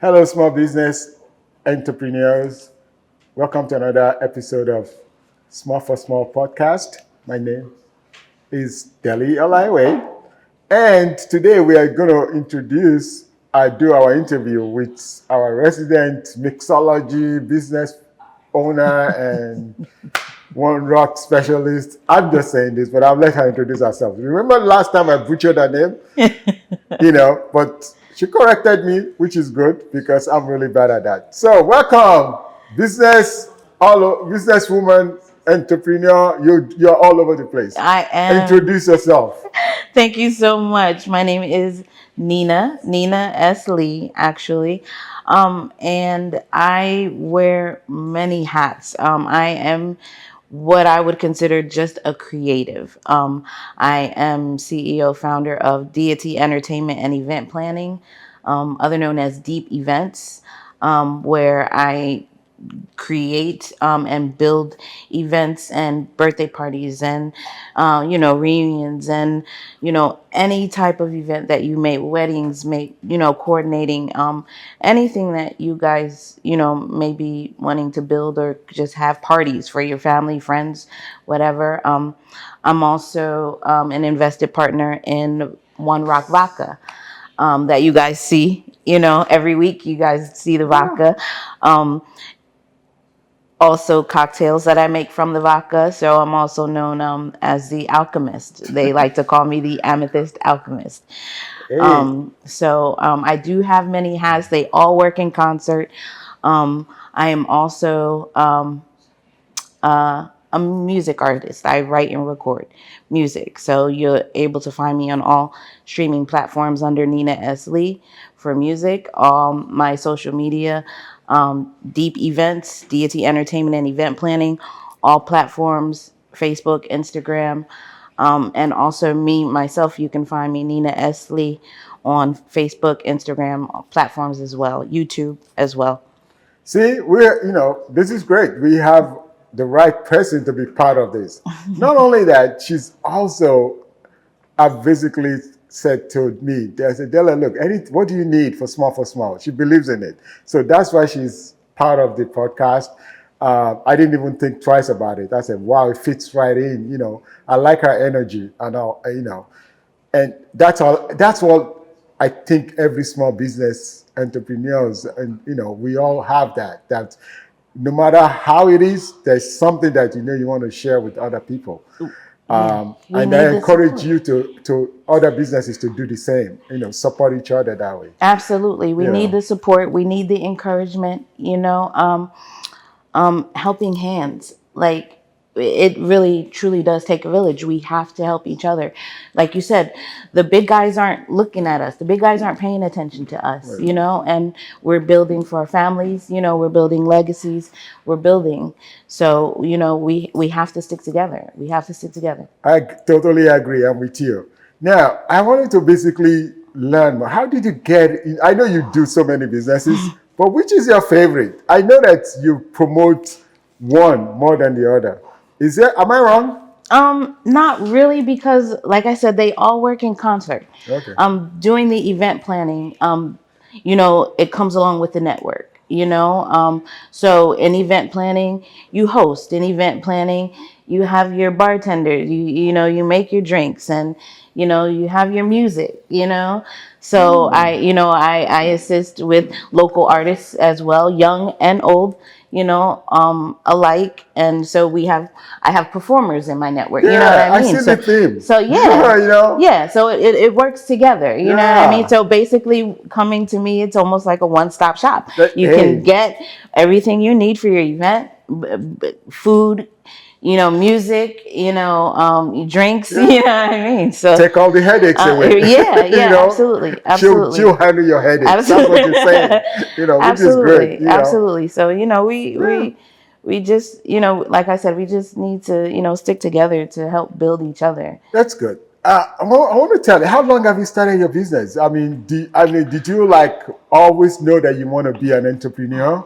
Hello, small business entrepreneurs. Welcome to another episode of Small for Small podcast. My name is Deli Olaiwe, and today we are going to do our interview with our resident mixology business owner and one rock specialist. I'm just saying this, but I'll let her introduce herself. Remember last time I butchered her name? But she corrected me, which is good because I'm really bad at that. So welcome, businesswoman, entrepreneur. You're all over the place. I am. Introduce yourself. Thank you so much. My name is Nina S. Lee, actually. And I wear many hats. I am what I would consider just a creative. I am CEO, founder of Deity Entertainment and Event Planning, other known as Deep Events, where I create and build events and birthday parties and reunions and any type of event that you make, weddings, make coordinating, anything that you guys may be wanting to build or just have parties for your family, friends, whatever. I'm also an invested partner in One Rock Vodka, that you guys see every week. You guys see the vodka. Also cocktails that I make from the vodka. So I'm also known as the alchemist. They like to call me the amethyst alchemist. Hey. I do have many hats. They all work in concert. I am also a music artist. I write and record music. So you're able to find me on all streaming platforms under Nina S. Lee for music. My social media, Deep Events, Deity Entertainment and Event Planning, all platforms, Facebook, Instagram, and also myself, you can find me, Nina S. Lee, on Facebook, Instagram, platforms as well, YouTube as well. See, this is great. We have the right person to be part of this. Not only that, she's also basically said to me, I said, Della, look, what do you need for small? She believes in it. So that's why she's part of the podcast. I didn't even think twice about it. I said, wow, it fits right in. I like her energy and all, and that's what I think every small business entrepreneurs, and we all have that no matter how it is, there's something that you want to share with other people. And I encourage you to other businesses to do the same, support each other that way. Absolutely. We need the support. We need the encouragement, helping hands. Like, it really truly does take a village. We have to help each other. Like you said, the big guys aren't looking at us. The big guys aren't paying attention to us, right. And we're building for our families, we're building legacies, we're building. So, we have to stick together. We have to stick together. I totally agree. I'm with you. Now, I wanted to basically learn more. How did you get in? I know you do so many businesses, but which is your favorite? I know that you promote one more than the other. Am I wrong? Not really, because like I said, they all work in concert. Okay. Doing the event planning, it comes along with the network, so in event planning, you host. In event planning, you have your bartenders, you make your drinks, and, you have your music, so I assist with local artists as well, young and old, alike. And so I have performers in my network, you know what I mean? I see the theme. So yeah, so it works together, you know what I mean? So basically coming to me, it's almost like a one-stop shop. You can get everything you need for your event, food, music, drinks, you know what I mean? So take all the headaches away. Absolutely. She'll handle your headaches. Absolutely. That's what you're saying, which is great. Absolutely. So, we just, like I said, we just need to, stick together to help build each other. That's good. I want to tell you, how long have you started your business? Did you always know that you want to be an entrepreneur?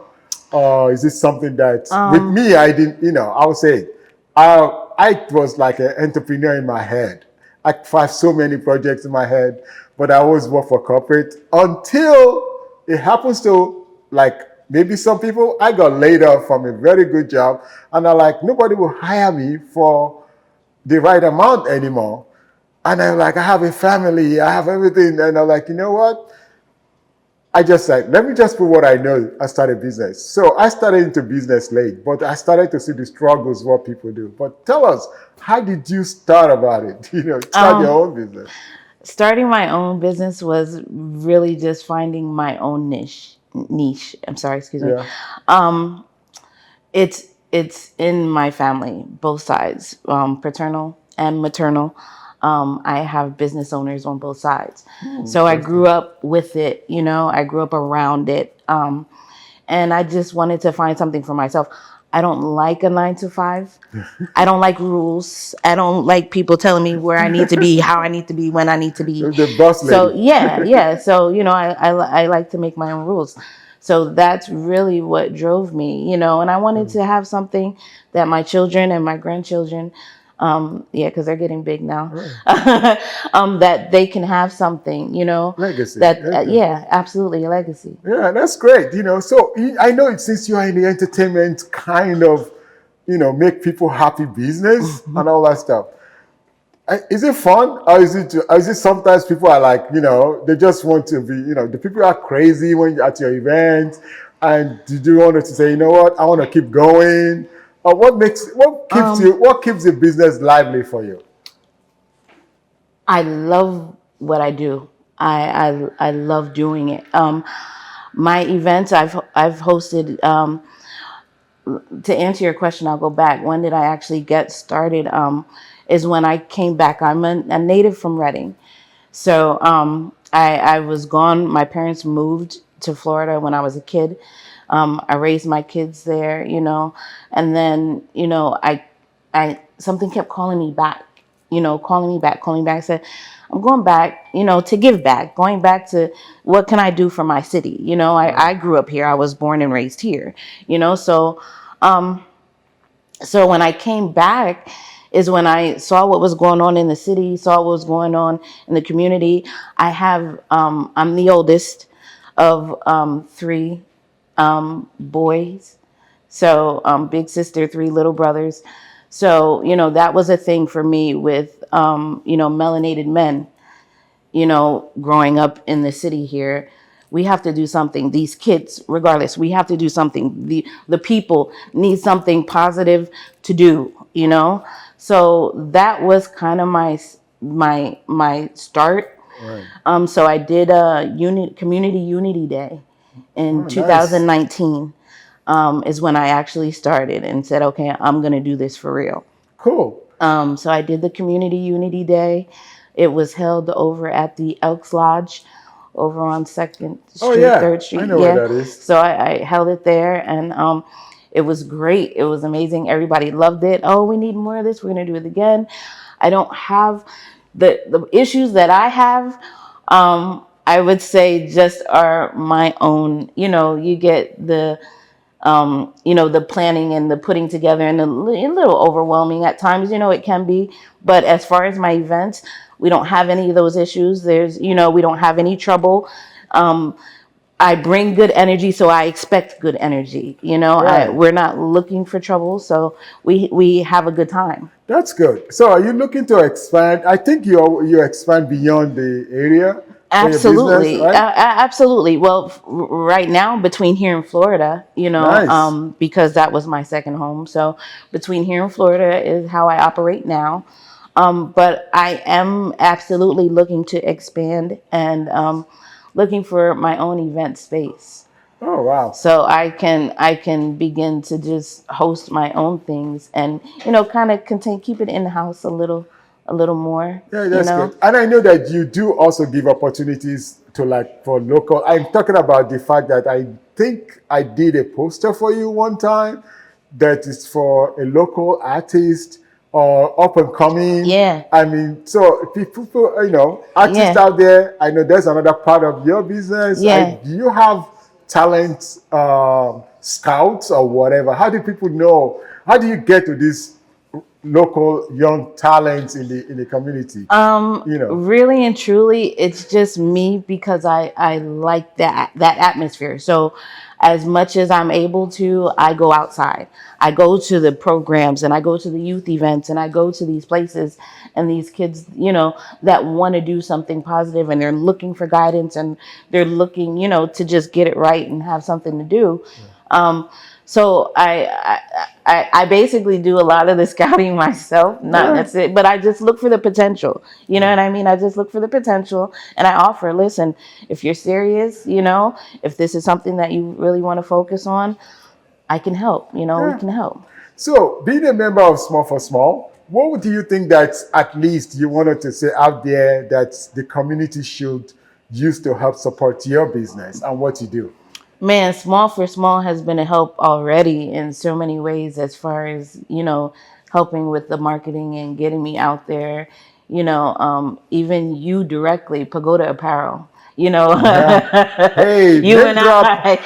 Or is this something that, with me, I didn't, I would say, I was like an entrepreneur in my head. I have so many projects in my head, but I always work for corporate until it happens to, like, maybe some people, I got laid off from a very good job, and I'm like, nobody will hire me for the right amount anymore. And I'm like, I have a family, I have everything. And I'm like, you know what? I just said, let me just put what I know. I started business. So I started into business late, but I started to see the struggles, what people do. But tell us, how did you start about it? Start your Um, own business. Starting my own business was really just finding my own niche. I'm sorry, excuse me. Yeah. Um, it's in my family, both sides, paternal and maternal. I have business owners on both sides, so I grew Interesting. up with it. I grew up around it, and I just wanted to find something for myself. I don't like a 9 to 5. I don't like rules. I don't like people telling me where I need to be, how I need to be, when I need to be. The boss So lady. yeah, yeah. So I like to make my own rules. So that's really what drove me, and I wanted to have something that my children and my grandchildren, yeah, because they're getting big now, Right. that they can have something, Legacy. that Okay. yeah, absolutely a legacy. Yeah, that's great. So I know it, since you are in the entertainment kind of, make people happy business and all that stuff. Is it fun, or is it sometimes people are like, they just want to be, the people are crazy when you're at your event, and did you want to say, you know what, I want to keep going, or Um, what keeps the business lively for you? I love what I do. I love doing it. My events I've hosted. To answer your question, I'll go back. When did I actually get started? Is when I came back. I'm a native from Reading, so I was gone. My parents moved to Florida when I was a kid. I raised my kids there, and then I something kept calling me back, calling me back. I said, I'm going back, to give back, going back to what can I do for my city? I grew up here. I was born and raised here, so um, so when I came back is when I saw what was going on in the city, saw what was going on in the community. I'm the oldest of three boys. So big sister, three little brothers. So, that was a thing for me with, melanated men, growing up in the city here. We have to do something. These kids, regardless, we have to do something. The people need something positive to do. So that was kind of my start. Right. So I did a community unity day in Oh, nice. 2019. Is when I actually started and said, okay, I'm gonna do this for real. Cool. So I did the Community Unity Day. It was held over at the Elks Lodge over on Second Oh Street, yeah, Third I Street. know where Yeah. that is. So I held it there, and it was great. It was amazing. Everybody loved it. Oh, we need more of this. We're gonna do it again. I don't have the issues that I have. I would say just are my own. You get the planning and the putting together, and a little overwhelming at times, it can be. But as far as my events, we don't have any of those issues. We don't have any trouble. Um, I bring good energy, so I expect good energy. Right. We're not looking for trouble, so we have a good time. That's good. So are you looking to expand? I think you expand beyond the area for your business, Absolutely. right? Absolutely. Well, right now between here and Florida, Nice. because that was my second home. So between here and Florida is how I operate now. But I am absolutely looking to expand and looking for my own event space. Oh wow. So I can begin to just host my own things and kind of continue keep it in house a little more. Yeah, that's good. And I know that you do also give opportunities to, like, for local. I'm talking about the fact that I think I did a poster for you one time that is for a local artist or up and coming. Yeah, I mean, so people, artists yeah, out there, I know there's another part of your business. yeah. Do you have talent scouts or whatever? How do people know? How do you get to this local young talents in the community? You know. Really and truly, it's just me because I like that atmosphere. So as much as I'm able to, I go outside. I go to the programs and I go to the youth events and I go to these places and these kids, that want to do something positive and they're looking for guidance and they're looking, to just get it right and have something to do. So I basically do a lot of the scouting myself, not necessarily, but I just look for the potential. You know what I mean? I just look for the potential and I offer, listen, if you're serious, if this is something that you really want to focus on, I can help, we can help. So, being a member of Small for Small, what do you think that at least you wanted to say out there that the community should use to help support your business and what you do? Man, Small for Small has been a help already in so many ways as far as, helping with the marketing and getting me out there, even you directly, Pagoda Apparel, Hey, you name and drop. I,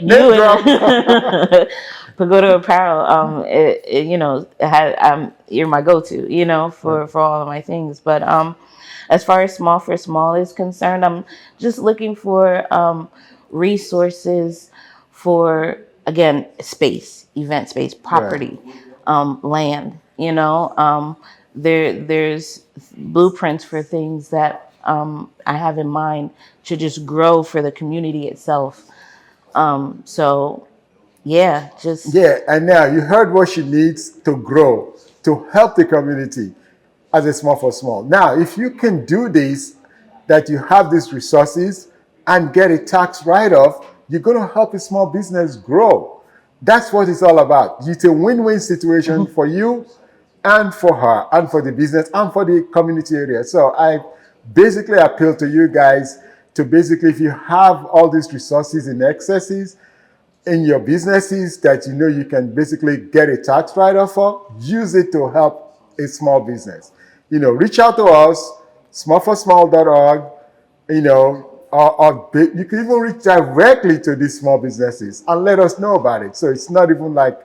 Name you drop. and Pagoda Apparel, you're my go-to, for all of my things. But as far as Small for Small is concerned, I'm just looking for resources for, again, space, event space, property, land. There's blueprints for things that I have in mind to just grow for the community itself. So yeah, just Yeah, and now you heard what she needs to grow, to help the community as a Small for Small. Now, if you can do this, that you have these resources and get a tax write-off, you're going to help a small business grow. That's what it's all about. It's a win-win situation for you and for her and for the business and for the community area. So I basically appeal to you guys to basically, if you have all these resources in excesses in your businesses that you know you can basically get a tax write-off for, use it to help a small business. Reach out to us, smallforsmall.org, or you can even reach directly to these small businesses and let us know about it. So it's not even like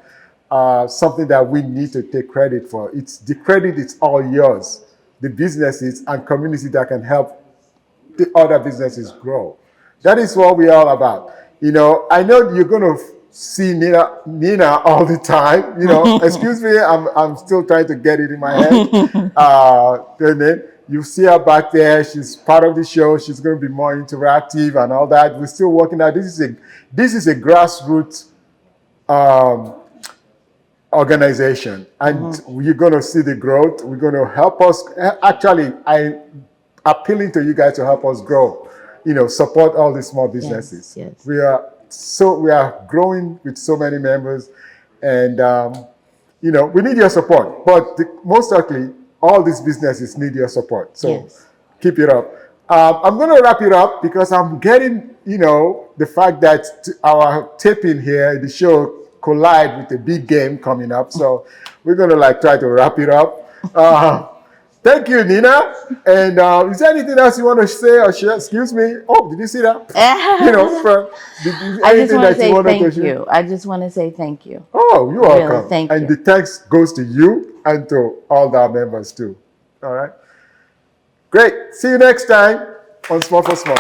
something that we need to take credit for. The credit is all yours, the businesses and community that can help the other businesses grow. That is what we're all about. I know you're going to see Nina all the time. Excuse me, I'm still trying to get it in my head. And then you see her back there. She's part of the show. She's going to be more interactive and all that. We're still working out. This is a grassroots organization, and you're going to see the growth. We're going to help us. Actually, I'm appealing to you guys to help us grow. Support all the small businesses. Yes. We are growing with so many members, and we need your support. But most likely, all these businesses need your support. So keep it up. I'm going to wrap it up because I'm getting, the fact that our taping here, the show, collide with a big game coming up. So we're going to try to wrap it up. Thank you, Nina. And is there anything else you want to say or share? Excuse me. Oh, did you see that? I just want to say thank you. I just want to say thank you. Oh, you're welcome. Really, thank you. And the thanks goes to you and to all our members too. All right. Great. See you next time on Small for Small.